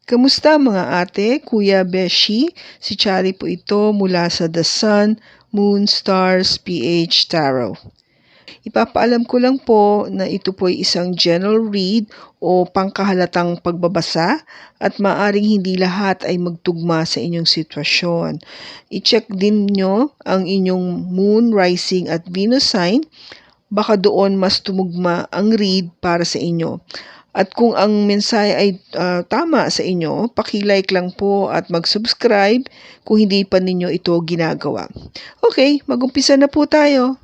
Kamusta mga ate, kuya, beshi? Si Chari po ito mula sa The Sun, Moon, Stars, PH Tarot. Ipapaalam ko lang po na ito po ay isang general read o pangkahalatang pagbabasa at maaring hindi lahat ay magtugma sa inyong sitwasyon. I-check din nyo ang inyong Moon, Rising at Venus sign. Baka doon mas tumugma ang read para sa inyo. At kung ang mensahe ay tama sa inyo, paki-like lang po at mag-subscribe kung hindi pa ninyo ito ginagawa. Okay, mag-umpisa na po tayo.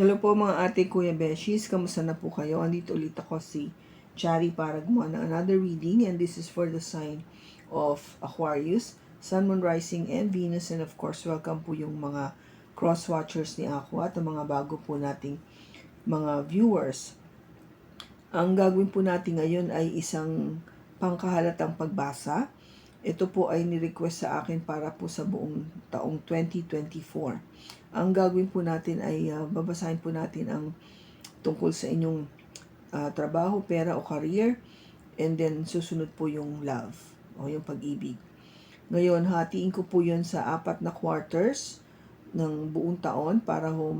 Hello po mga ate, kuya, beshis. Kamusta na po kayo? Andito ulit ako si Chari para gumawa ng another reading, and this is for the sign of Aquarius, Sun, Moon, Rising, and Venus. And of course, welcome po yung mga cross-watchers ni ako at ang mga bago po nating mga viewers. Ang gagawin po natin ngayon ay isang pangkahalatang pagbasa. Ito po ay ni-request sa akin para po sa buong taong 2024. Ang gagawin po natin ay babasahin po natin ang tungkol sa inyong trabaho, pera o career, and then susunod po yung love o yung pag-ibig. Ngayon, hatiin ko po yun sa 4 na quarters ng buong taon para ho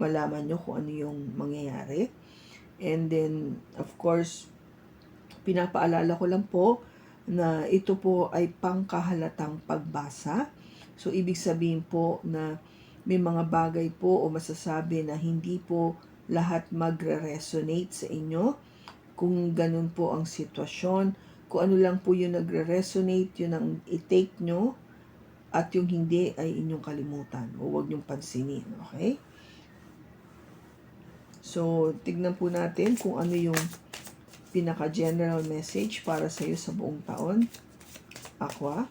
malaman nyo kung ano yung mangyayari. And then, of course, pinapaalala ko lang po na ito po ay pangkahalatang pagbasa. So, ibig sabihin po na may mga bagay po o masasabi na hindi po lahat magre-resonate sa inyo. Kung ganun po ang sitwasyon, kung ano lang po yung nagre-resonate, yun ang i-take nyo, at yung hindi ay inyong kalimutan o huwag nyong pansinin. Okay? So, tignan po natin kung ano yung pinaka-general message para sa iyo sa buong taon. Aqua.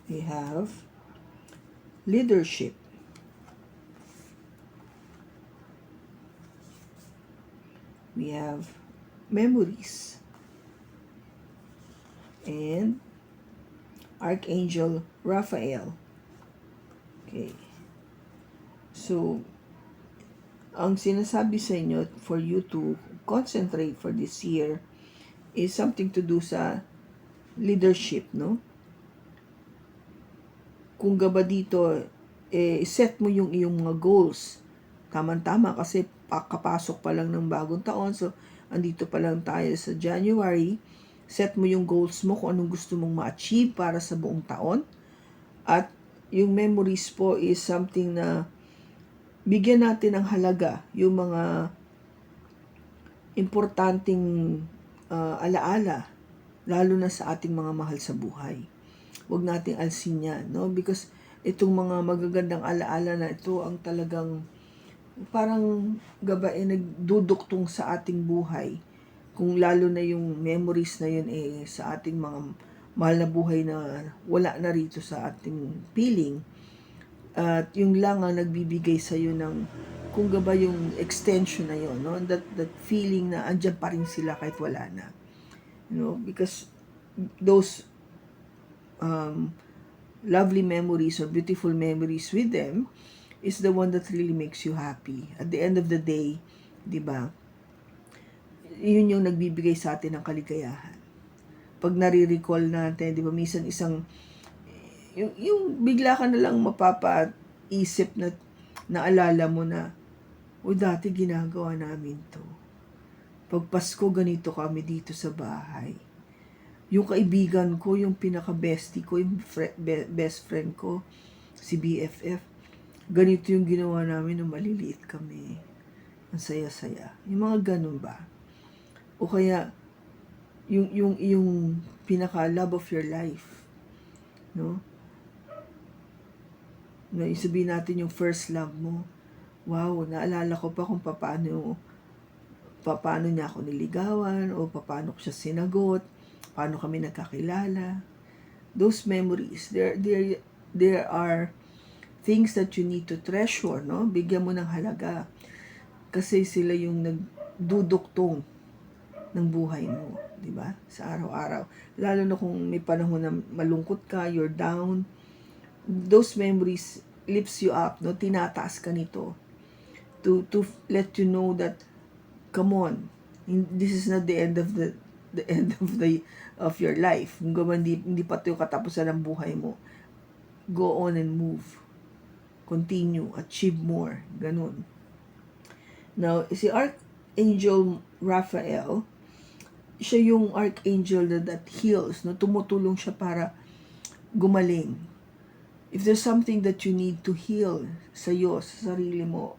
We have leadership. We have memories. And Archangel Raphael. Okay. So, ang sinasabi sa inyo for you to concentrate for this year is something to do sa leadership, no? Kung gaba dito, set mo yung iyong mga goals. Tama-tama kasi kakapasok pa lang ng bagong taon. So, andito pa lang tayo sa January. Set mo yung goals mo kung anong gusto mong ma-achieve para sa buong taon. At yung memories po is something na bigyan natin ng halaga yung mga importanteng alaala, lalo na sa ating mga mahal sa buhay. Huwag nating alsin yan, no? Because itong mga magagandang alaala na ito ang talagang parang nagduduktong sa ating buhay. Kung lalo na yung memories na yun sa ating mga mahal na buhay na wala na rito sa ating piling. At yung lang ang nagbibigay sa iyo ng kung gaba yung extension na yun, no? That feeling na andyan pa rin sila kahit wala na. You know, because those lovely memories or beautiful memories with them is the one that really makes you happy. At the end of the day, di ba? Yun yung nagbibigay sa atin ng kaligayahan. Pag nare-recall natin, di ba, minsan yung bigla ka na lang mapapaisip na naalala mo na, dati ginagawa namin to. Pag Pasko, ganito kami dito sa bahay. Yung kaibigan ko, yung pinaka-bestie ko, yung best friend ko, si BFF, ganito yung ginawa namin nung maliliit kami. Ang saya-saya. Yung mga ganun ba? O kaya, yung pinaka-love of your life. No? Na sabihin natin yung first love mo. Wow, naalala ko pa kung paano niya ako niligawan o paano ko siya sinagot, paano kami nagkakilala. Those memories, there are things that you need to treasure, no? Bigyan mo ng halaga. Kasi sila yung nagduduktong ng buhay mo, di ba? Sa araw-araw. Lalo na kung may panahon na malungkot ka, you're down, those memories lifts you up, no? Tinataas ka nito. to let you know that, come on, this is not the end of the end of your life. Kung gawa, hindi pa ito yung katapusan ng buhay mo. Go on and move. Continue, achieve more. Ganun. Now, si Archangel Raphael, siya yung archangel that heals, no? Tumutulong siya para gumaling. If there's something that you need to heal sa'yo, sa sarili mo,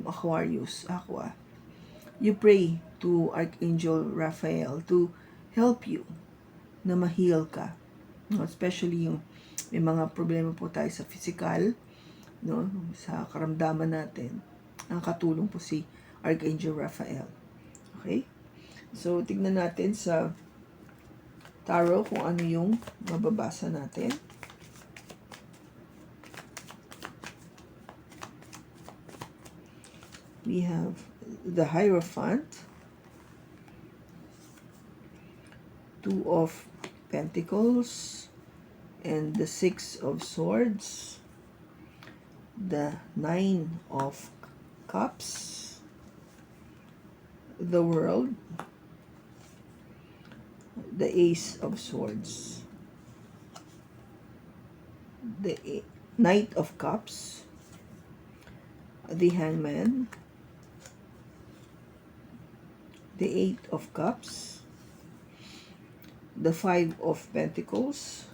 Aquarius, Aqua, you pray to Archangel Raphael to help you na ma-heal ka. No? Especially yung may mga problema po tayo sa physical, no? Sa karamdaman natin. Ang katulong po si Archangel Raphael. Okay? So, tignan natin sa tarot kung ano yung mababasa natin. We have the Hierophant, Two of Pentacles, and the Six of Swords, the Nine of Cups, the World, the Ace of Swords, the Knight of Cups, the Hangman, the Eight of Cups, the Five of Pentacles,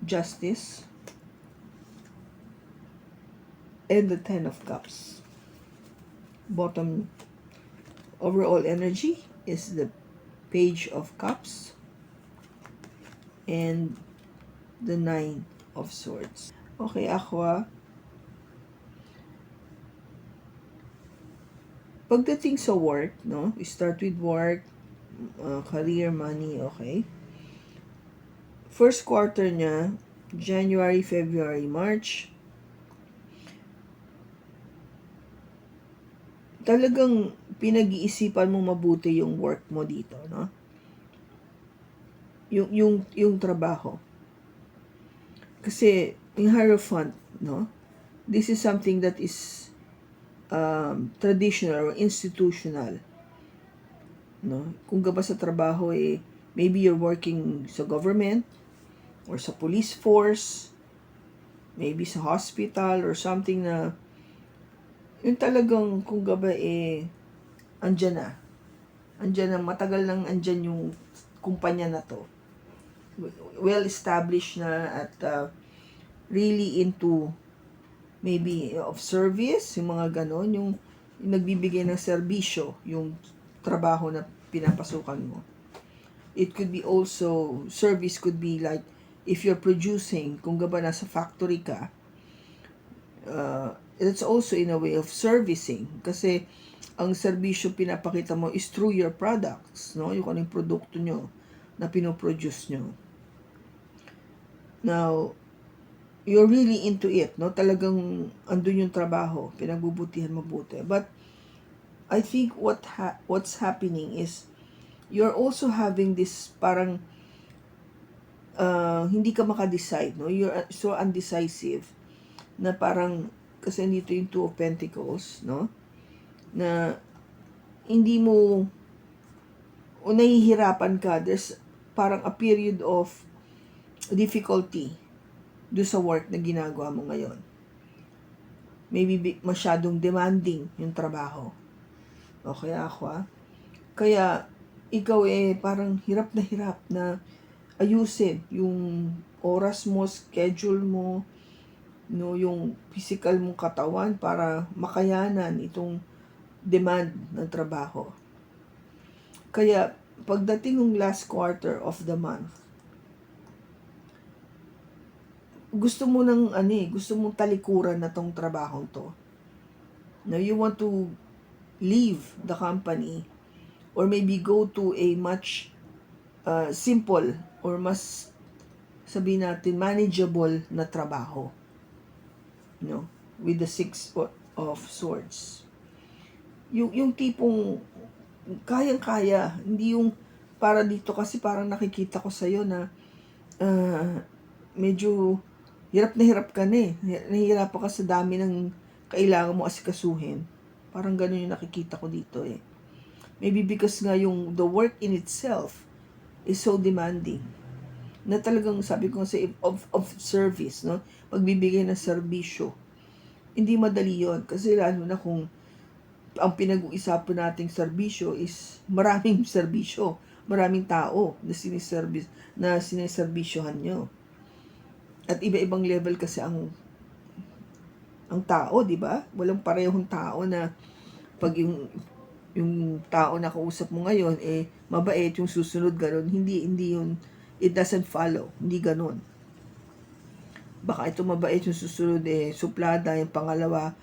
Justice, and the Ten of Cups. Bottom overall energy is the Page of Cups and the Nine of Swords. Okay, Aqua. Pagdating sa work, no? We start with work, career, money, okay? First quarter niya, January, February, March. Talagang pinag-iisipan mo mabuti yung work mo dito, no? Yung trabaho. Kasi yung Hierophant, no? This is something that is traditional or institutional, no? Kung gaba sa trabaho, maybe you're working sa government or sa police force, maybe sa hospital or something na yung talagang kung gaba andyan na, matagal nang andyan yung kumpanya na to. Well established na at really into maybe of service, yung mga ganon, yung nagbibigay ng serbisyo, yung trabaho na pinapasukan mo. It could be also, service could be like, if you're producing, kung gaba nasa factory ka, it's also in a way of servicing. Kasi, ang serbisyo pinapakita mo is through your products, no? Yung anong produkto nyo na pinoproduce nyo. Now, you're really into it, no? Talagang andun yung trabaho, pinagbubutihan mabuti. But I think what's happening is you're also having this parang hindi ka makadecide, no? You're so undecisive na parang kasi dito yung Two of Pentacles, no? Na hindi mo o nahihirapan ka. There's parang a period of difficulty do sa work na ginagawa mo ngayon. Maybe masyadong demanding yung trabaho. Okay, Aqua? Kaya, ikaw parang hirap na ayusin yung oras mo, schedule mo, no, yung physical mong katawan para makayanan itong demand ng trabaho. Kaya, pagdating ng last quarter of the month, gusto mo gusto mong talikuran na tong trabaho to. Now, you want to leave the company or maybe go to a much simple or mas sabihin natin manageable na trabaho, no, with the Six of Swords. Yung tipong kayang-kaya, hindi yung para dito kasi parang nakikita ko sa'yo na medyo hirap na hirap ka na nahihirapan ka sa dami ng kailangan mo asikasuhin. Parang ganun yung nakikita ko dito eh. Maybe because nga yung the work in itself is so demanding. Na talagang sabi ko sa of service, no? Pagbibigay ng serbisyo. Hindi madali yon kasi lalo na kung ang pinag-uusapan nating serbisyo is maraming serbisyo, maraming tao na siniserbisyohan nyo. At iba-ibang level kasi ang tao, di ba? Walang parehong tao na pag yung tao na kausap mo ngayon mabait, yung susunod ganun, hindi yun, it doesn't follow, hindi ganun. Baka ito mabait, yung susunod suplada, yung pangalawa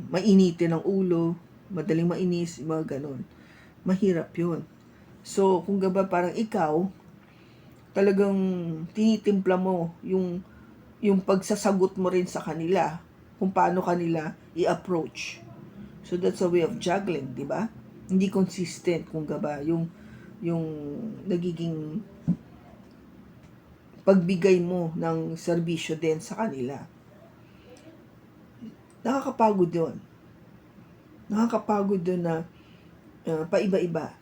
mainitin ang ulo, madaling mainis, mga ganun. Mahirap yun. So kung gaba parang ikaw talagang tinitimpla mo yung pagsasagot mo rin sa kanila, kung paano kanila i-approach. So that's a way of juggling, di ba? Hindi consistent kung gaba yung nagiging pagbigay mo ng serbisyo din sa kanila. Nakakapagod yun. Nakakapagod yun na paiba-iba.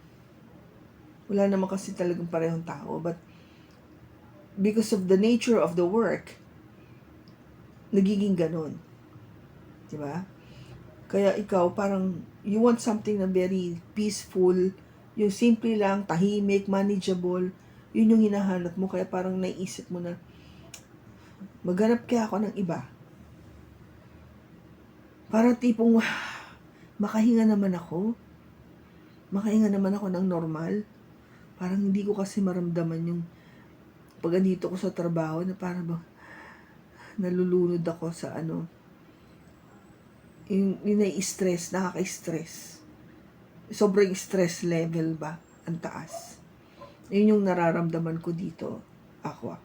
Wala naman kasi talagang parehong tao. But because of the nature of the work, nagiging ganon. Diba? Kaya ikaw parang you want something na very peaceful, yung simple lang, tahimik, manageable, yun yung hinahanap mo. Kaya parang naisip mo na maghanap kaya ako ng iba. Parang tipong makahinga naman ako. Makahinga naman ako ng normal. Parang hindi ko kasi maramdaman yung pag andito ko sa trabaho na parang ba nalulunod ako sa yung nai-stress, nakaka-stress. Sobrang stress level ba? Ang taas. Yun yung nararamdaman ko dito, Aqua.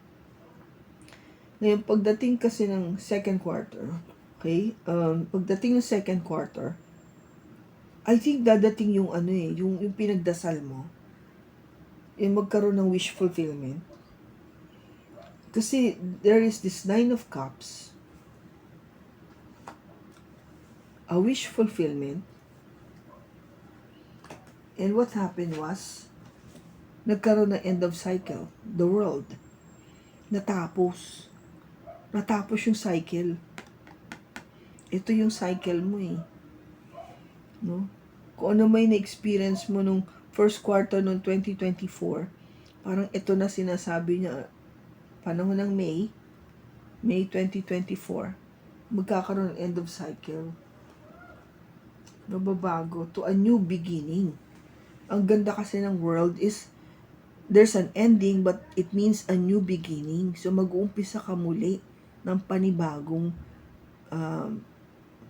Ngayon, pagdating kasi ng second quarter, okay? Pagdating ng second quarter, I think dadating yung yung pinagdasal mo, yung magkaroon ng wish fulfillment. Kasi there is this 9 of Cups, a wish fulfillment, and what happened was, nagkaroon ng end of cycle, the world. Natapos yung cycle. Ito yung cycle mo no? Kung ano may na-experience mo nung first quarter ng 2024, parang ito na sinasabi niya, panahon ng May 2024, magkakaroon ng end of cycle. Nababago to a new beginning. Ang ganda kasi ng world is there's an ending but it means a new beginning. So mag-uumpisa ka muli ng panibagong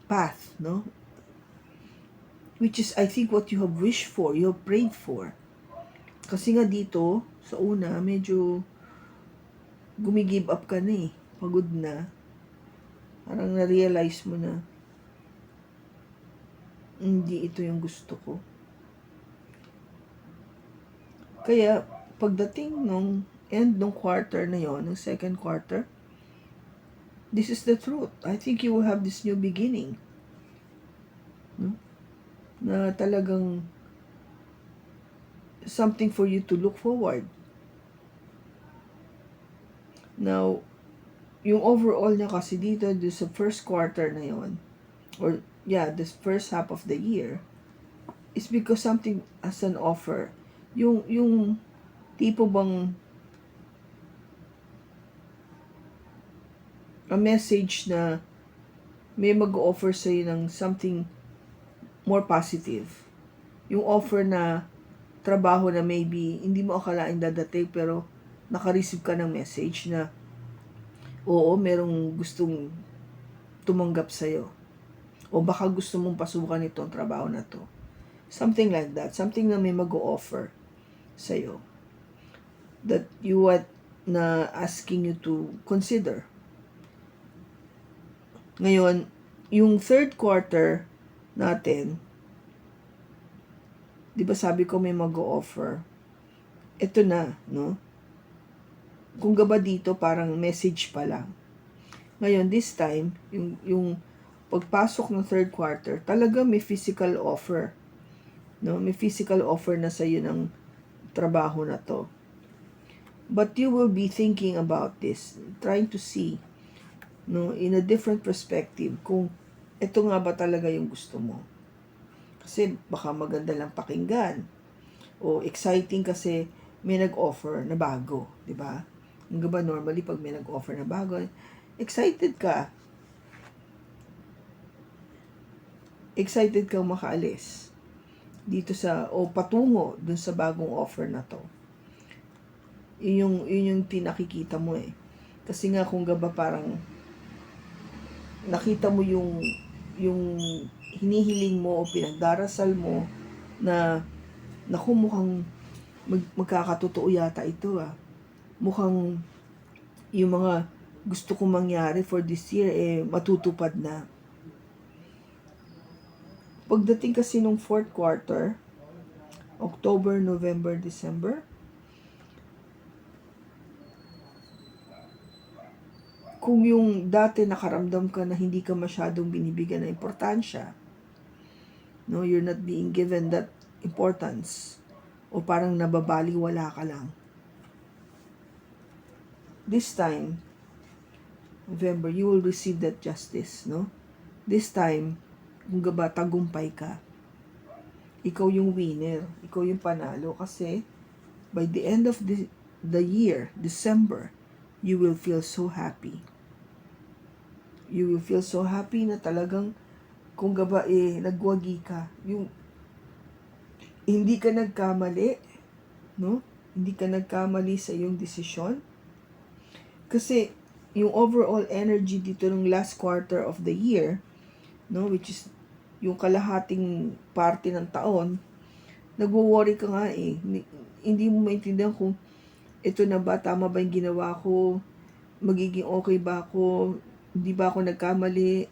path, no? Which is I think what you have wished for, you have prayed for. Kasi nga dito sa una medyo gumigive up ka na pagod na. Parang na-realize mo na hindi ito yung gusto ko. Kaya pagdating nung end ng quarter na yon, ng second quarter, this is the truth. I think you will have this new beginning. No? Na talagang something for you to look forward. Now, yung overall niya kasi dito sa first quarter na yon, or this first half of the year, is because something as an offer. Yung tipo bang a message na may mag-offer sa'yo ng something more positive. Yung offer na trabaho na maybe hindi mo akalain dadating pero naka-receive ka ng message na oo, merong gustong tumanggap sa'yo. O baka gusto mong pasukan itong trabaho na to. Something like that. Something na may mag-offer sa'yo. That you want na asking you to consider. Ngayon, yung third quarter natin, di ba sabi ko may mag-offer? Ito na, no? Kung gaba dito, parang message pa lang. Ngayon, this time, yung pagpasok ng third quarter, talaga may physical offer. No? May physical offer na sa'yo ng trabaho na to. But you will be thinking about this, trying to see, no, in a different perspective, kung ito nga ba talaga yung gusto mo. Kasi baka maganda lang pakinggan, o exciting kasi may nag-offer na bago, di ba? Ang ba normally pag may nag-offer na bago, excited ka. Excited kang makaalis dito sa, o patungo dun sa bagong offer na to. Yun yung tinakikita mo eh. Kasi nga kung gaba parang nakita mo yung hinihiling mo o pinagdarasal mo na naku, mukhang magkakatotoo yata ito ah. Mukhang yung mga gusto kong mangyari for this year eh matutupad na. Pagdating kasi nung fourth quarter, October, November, December, kung yung dati nakaramdam ka na hindi ka masyadong binibigyan ng importansya, no, you're not being given that importance, o parang nababaliwala ka lang. This time, November, you will receive that justice, no? This time, kung gaba, tagumpay ka. Ikaw yung winner, ikaw yung panalo, kasi by the end of the year, December, you will feel so happy. You will feel so happy na talagang kung gaba nagwagi ka. Yung hindi ka nagkamali, no? Hindi ka nagkamali sa iyong desisyon. Kasi yung overall energy dito ng last quarter of the year, no, which is yung kalahating parte ng taon, nagwo-worry ka nga eh. Hindi mo maintindihan kung ito na ba, tama ba yung ginawa ko, magiging okay ba ako, hindi ba ako nagkamali.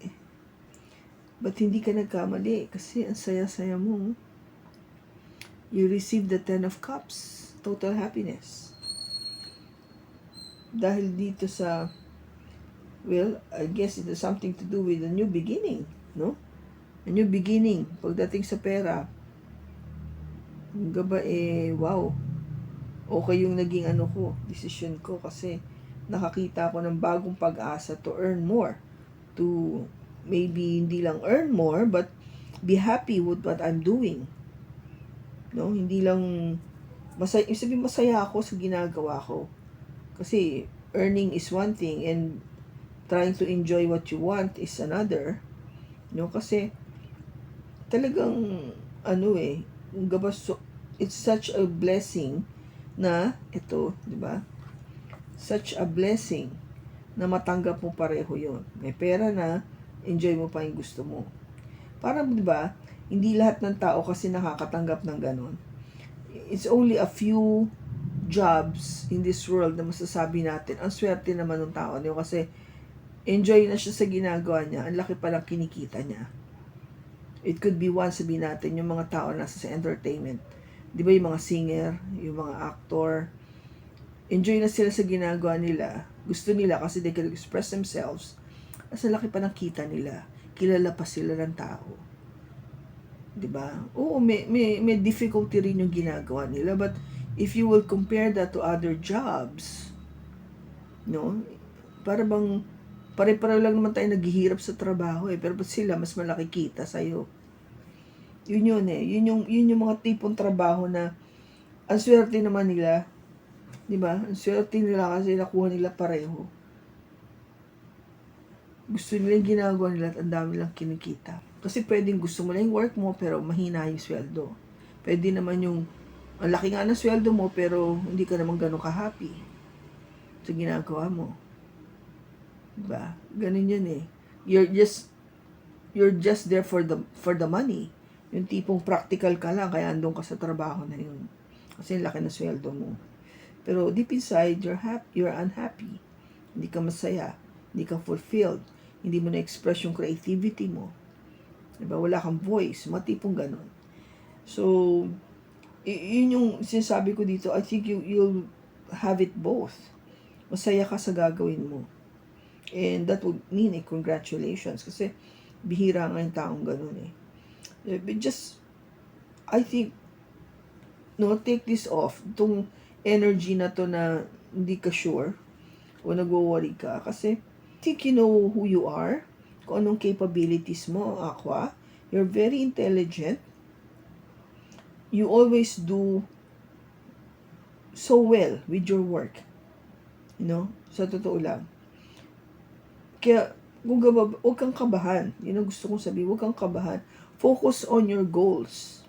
But hindi ka nagkamali kasi ang saya-saya mo. You receive the 10 of Cups, total happiness. Dahil dito sa, well, I guess it has something to do with a new beginning, no? A new beginning. Pagdating sa pera, gaba wow. Okay yung naging decision ko kasi nakakita ko ng bagong pag-asa to earn more. To maybe hindi lang earn more, but be happy with what I'm doing. No? Hindi lang masaya ako sa ginagawa ko. Kasi earning is one thing and trying to enjoy what you want is another. No? Kasi talagang it's such a blessing na ito, di ba? Such a blessing na matanggap mo pareho yon. May pera na, enjoy mo pa yung gusto mo. Parang, di ba, hindi lahat ng tao kasi nakakatanggap ng ganon. It's only a few jobs in this world na masasabi natin, ang swerte naman ng tao niyo kasi enjoy na siya sa ginagawa niya, ang laki palang kinikita niya. It could be one, sabihin natin, yung mga tao nasa sa entertainment. Di ba yung mga singer, yung mga actor, enjoy na sila sa ginagawa nila. Gusto nila kasi they can express themselves. As laki pa ng kita nila. Kilala pa sila ng tao. Diba? Oo, may difficulty rin yung ginagawa nila. But if you will compare that to other jobs, no? Para bang, pare-pareho lang naman tayo naghihirap sa trabaho eh. Pero ba't sila mas malaki kita sa'yo? Yun eh. Yun yung mga tipong trabaho na ang swerte naman nila. Diba? Ang swerte nila kasi nakuha nila pareho. Gusto nila yung ginagawa nila at ang dami lang kinikita. Kasi pwedeng gusto mo lang yung work mo pero mahina yung sweldo. Pwede naman yung ang laki nga ng sweldo mo pero hindi ka naman ganun ka-happy sa ginagawa mo. Diba? Ganun yun eh. You're just there for the money. Yung tipong practical ka lang kaya andun ka sa trabaho na yun. Kasi laki ng sweldo mo. Pero deep inside, you're unhappy. Hindi ka masaya. Hindi ka fulfilled. Hindi mo na-express yung creativity mo. Diba? Wala kang voice. Matipong ganun. So, yun yung sinasabi ko dito. I think you'll have it both. Masaya ka sa gagawin mo. And that would mean congratulations. Kasi Bihira nga yung taong ganun eh. But just, I think, no, take this off. Itong energy na to na hindi ka sure o nag-worry ka. Kasi, think you know who you are, kung anong capabilities mo, Aqua. You're very intelligent. You always do so well with your work. Sa totoo lang. Kaya, huwag kang kabahan. Yun ang gusto kong sabihin, huwag kang kabahan. Focus on your goals.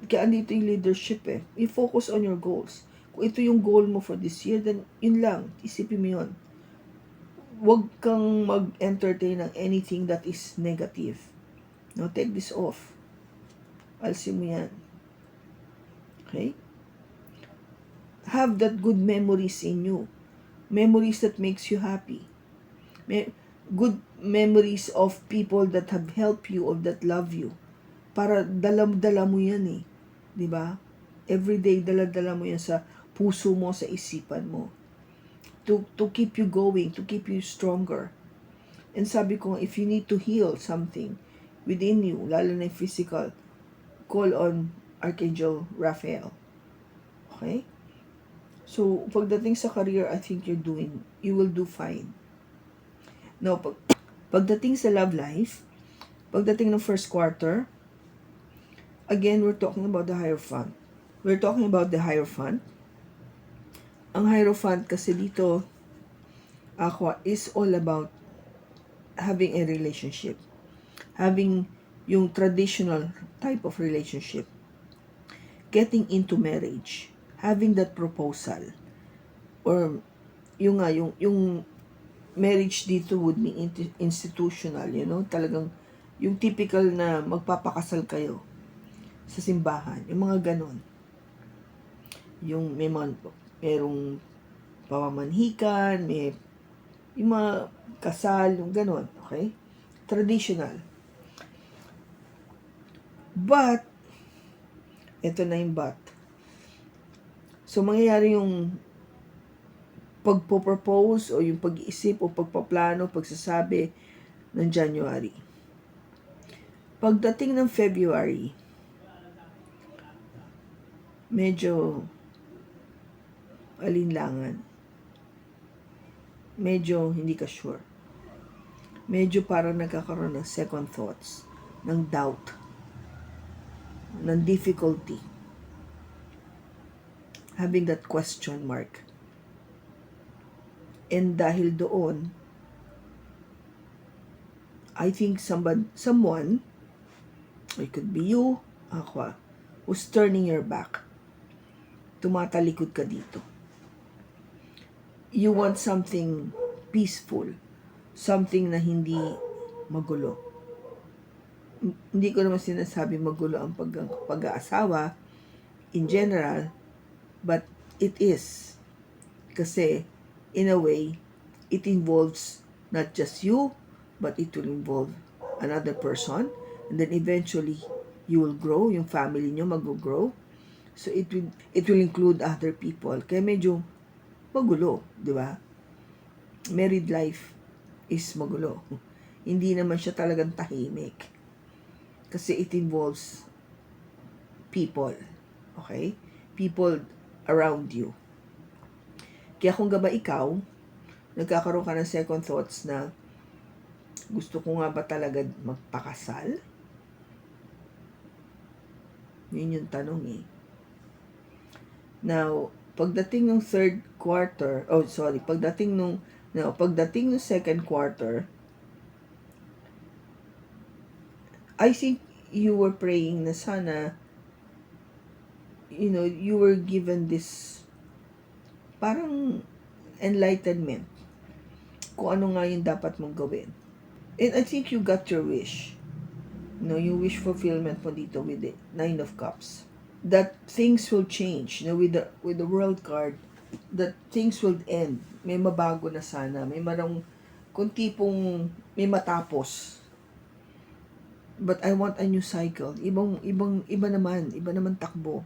Kaya andito yung leadership eh. I-focus on your goals. Kung ito yung goal mo for this year, then yun lang. Isipin mo yun. Huwag kang mag-entertain ng anything that is negative. Take this off. Alsin mo yan. Okay? Have that good memories in you. Memories that makes you happy. Good memories of people that have helped you or that love you. Para dala mo yan eh. Diba? Everyday dala mo yan sa puso mo, sa isipan mo. To keep you going, to keep you stronger. And sabi ko, if you need to heal something within you, lalo na yung physical, call on Archangel Raphael. Okay? So, pagdating sa career, I think you will do fine. Now, pagdating sa love life, pagdating ng first quarter, again, we're talking about the Hierophant. We're talking about the Hierophant. Ang Hierophant kasi dito, Aqua, is all about having a relationship. Having yung traditional type of relationship. Getting into marriage. Having that proposal. Or, yung marriage dito would be institutional, talagang yung typical na magpapakasal kayo sa simbahan, yung mga ganon. Yung merong pamamanhikan, yung mga kasal, yung ganon, okay? Traditional. But, eto na yung but. So, mangyayari yung pagpo-propose o yung pag-iisip o pagpaplano, pagsasabi ng January. Pagdating ng February, medyo alinlangan. Medyo hindi ka sure. Medyo parang nagkakaroon ng second thoughts, ng doubt, ng difficulty. Having that question mark. And dahil doon, I think someone, it could be you, Aqua, who's turning your back. Tumatalikod ka dito. You want something peaceful. Something na hindi magulo. Hindi ko naman sinasabi magulo ang pag-aasawa in general, but it is. Kasi, in a way, it involves not just you, but it will involve another person. And then eventually, you will grow, yung family nyo mag-grow. So, it will include other people. Kaya medyo magulo, di ba? Married life is magulo. Hindi naman siya talagang tahimik. Kasi it involves people. Okay? People around you. Kaya kung gaba ikaw, nagkakaroon ka ng second thoughts na gusto ko nga ba talaga magpakasal? Yun yung tanong eh. Now, pagdating ng pagdating ng second quarter, I think you were praying na sana, you were given this parang enlightenment kung ano nga yung dapat mong gawin. And I think you got your wish. Yung wish fulfillment mo dito with the Nine of Cups. That things will change. With the World card, that things will end. May mabago na sana. May kung tipong may matapos. But I want a new cycle. Iba naman takbo.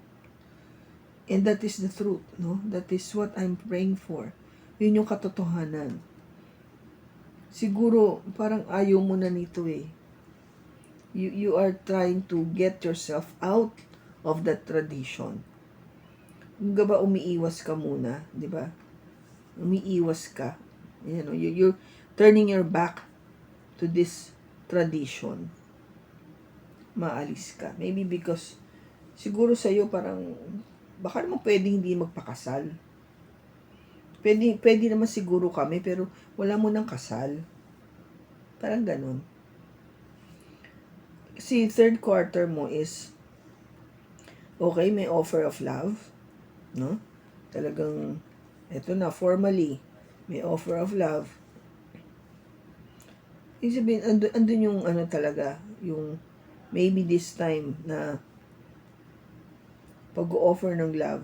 And that is the truth, no? That is what I'm praying for. Yun yung katotohanan. siguro parang ayaw mo na nito eh. You are trying to get yourself out of that tradition. Yung ba umiiwas ka muna, di ba? Umiiwas ka. You know, you're turning your back to this tradition. Maalis ka. Maybe because siguro sa'yo parang baka naman pwedeng hindi magpakasal. Pwede naman siguro kami pero wala mo nang kasal. Parang ganun. Si third quarter mo is okay, may offer of love, no? Talagang eto na formally may offer of love. Ibig sabihin, andun yung ano talaga, yung maybe this time na pag-offer ng love.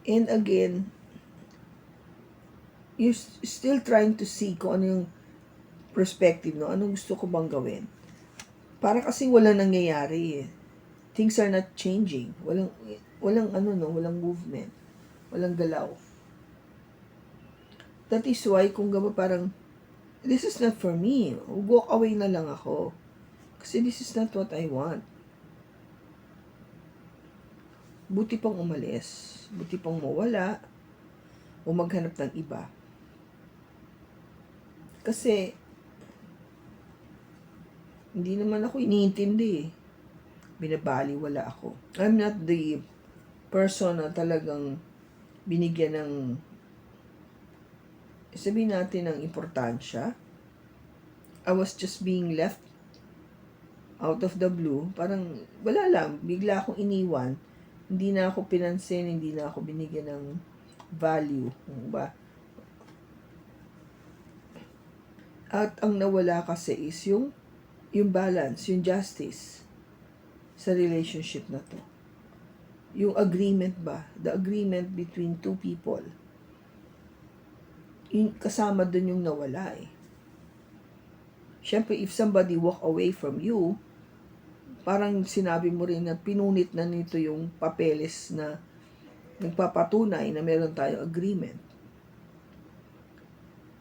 And again, you're still trying to see kung ano yung perspective, no? Anong gusto ko bang gawin? Para kasi wala nangyayari eh. Things are not changing. Walang walang movement. Walang galaw. That is why, kung gaba parang, this is not for me. Walk away na lang ako. Kasi this is not what I want. Buti pang umalis. Buti pang mawala. O maghanap ng iba. Kasi, hindi naman ako iniintindi eh. Binabaliwala ako. I'm not the person na talagang binigyan ng, sabihin natin, ng importansya. I was just being left out of the blue. Parang, wala lang. Bigla akong iniwan. Hindi na ako pinansin, hindi na ako binigyan ng value. Ba? At ang nawala kasi is yung balance, yung justice sa relationship na to. Yung agreement ba? The agreement between two people. Yung kasama dun yung nawala eh. Siyempre, if somebody walk away from you, parang sinabi mo rin na pinunit na nito yung papeles na nagpapatunay na meron tayo agreement.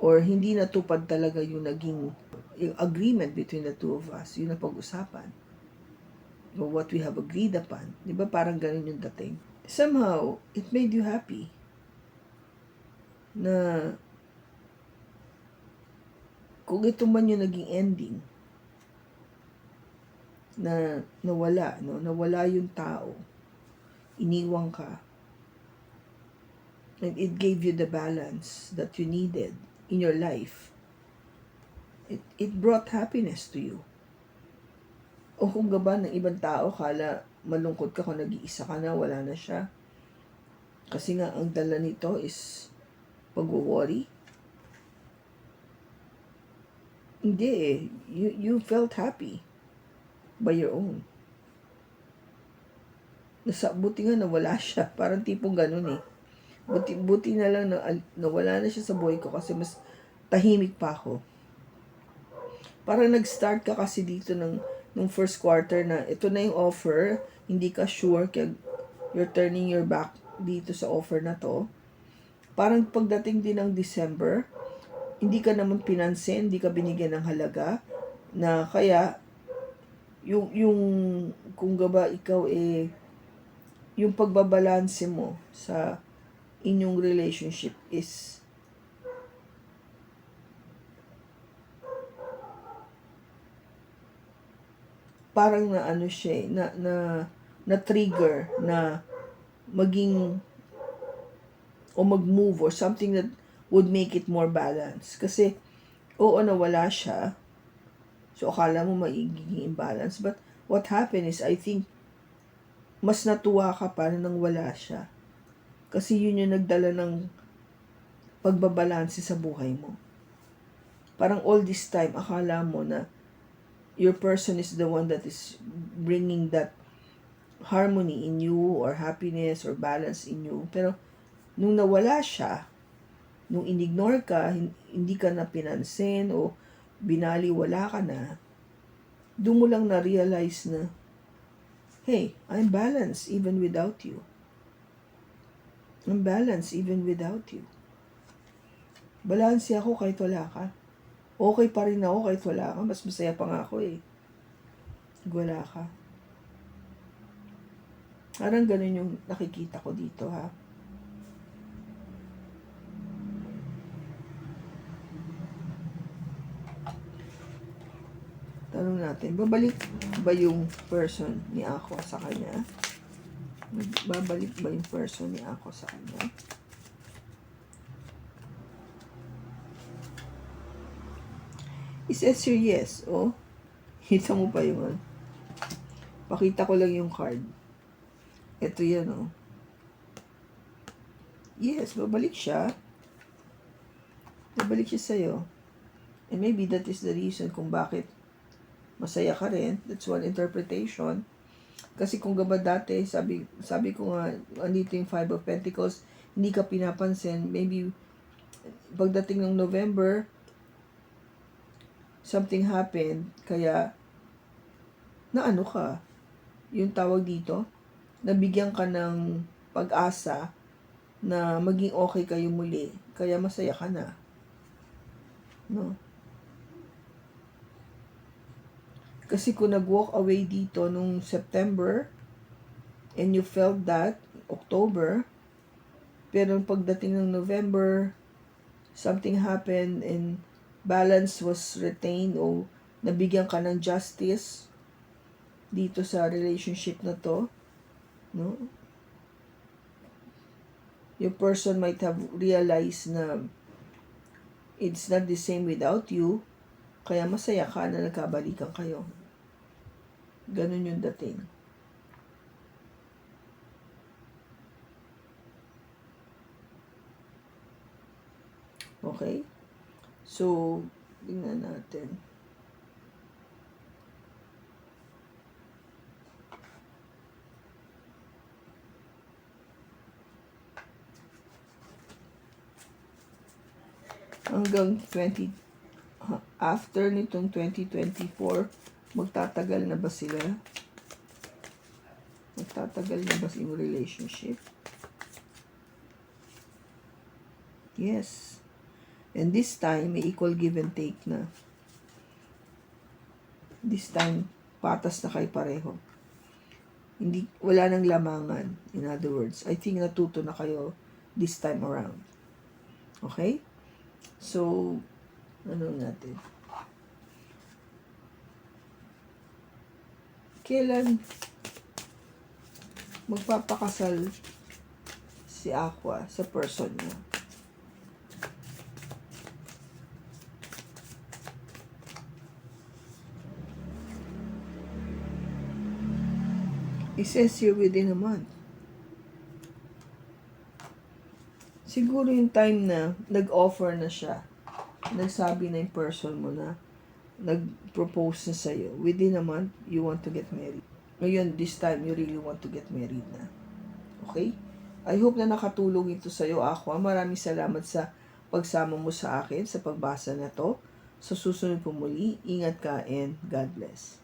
Or hindi natupad talaga yung naging yung agreement between the two of us. Yun na pag-usapan. Or what we have agreed upon. Di ba parang ganun yung dating? Somehow, it made you happy na kung ito man yung naging ending, na nawala, no? Nawala yung tao, iniwang ka, and it gave you the balance that you needed in your life. It brought happiness to you. O kung gaba ng ibang tao, kala malungkot ka kung nag-iisa ka na, wala na siya. Kasi nga, ang dala nito is pag-worry. Hindi eh. You felt happy by your own. Buti nga nawala siya. Parang tipong ganun eh. Buti na lang na nawala na siya sa buhay ko kasi mas tahimik pa ako. Parang nag-start ka kasi dito nung first quarter na ito na yung offer, hindi ka sure kaya you're turning your back dito sa offer na to. Parang pagdating din ng December, hindi ka naman pinansin, hindi ka binigyan ng halaga na kaya yung kung gaba ikaw eh yung pagbabalanse mo sa inyong relationship is parang na ano siya na trigger na maging o mag-move or something that would make it more balanced. Kasi, oo, nawala siya. So, akala mo magiging imbalance. But, what happened is, I think, mas natuwa ka pa nang wala siya. Kasi yun yung nagdala ng pagbabalanse sa buhay mo. Parang all this time, akala mo na your person is the one that is bringing that harmony in you or happiness or balance in you. Pero, nung nawala siya, nung inignore ka, hindi ka na pinansin o binaliwala ka na, doon mo lang na-realize na, hey, I'm balanced even without you. I'm balanced even without you. Balanse ako kahit wala ka. Okay pa rin ako kahit wala ka. Mas masaya pa nga ako eh. Wala ka. Parang ganun yung nakikita ko dito ha. Tanong natin, babalik ba yung person ni ako sa kanya? Babalik ba yung person ni ako sa kanya? It says here yes, oh. Kita mo pa yung pakita ko lang yung card. Ito yan, oh. Yes, babalik siya. Babalik siya sa'yo. And maybe that is the reason kung bakit masaya ka rin. That's one interpretation. Kasi kung gaba dati, sabi ko nga, andito yung Five of Pentacles, hindi ka pinapansin. Maybe, pagdating ng November, something happened, kaya, naano ka, yung tawag dito, nabigyan ka ng pag-asa na maging okay kayo muli, kaya masaya ka na. No? Kasi kung nag-walk away dito nung September, and you felt that, October, pero pagdating ng November, something happened and balance was retained o nabigyan ka ng justice dito sa relationship na to, no? Your person might have realized na it's not the same without you, kaya masaya ka na nagkabalikan kayo. Ganun yung dating. Okay? So, tingnan natin. Hanggang after nitong 2024, magtatagal na ba sila? Magtatagal na ba yung relationship? Yes. And this time, may equal give and take na. This time, patas na kayo pareho. Wala nang lamangan. In other words, I think natuto na kayo this time around. Okay? So, ano natin? Kailan magpapakasal si Aqua sa person niya? It says here within a month. Siguro yung time na nag-offer na siya, nagsabi na yung person mo na, nag-propose na sa'yo, within a month, you want to get married. Ngayon, this time, you really want to get married na. Okay? I hope na nakatulong ito sa'yo, Aqua. Maraming salamat sa pagsama mo sa akin, sa pagbasa na to. Sa susunod po muli, ingat ka and God bless.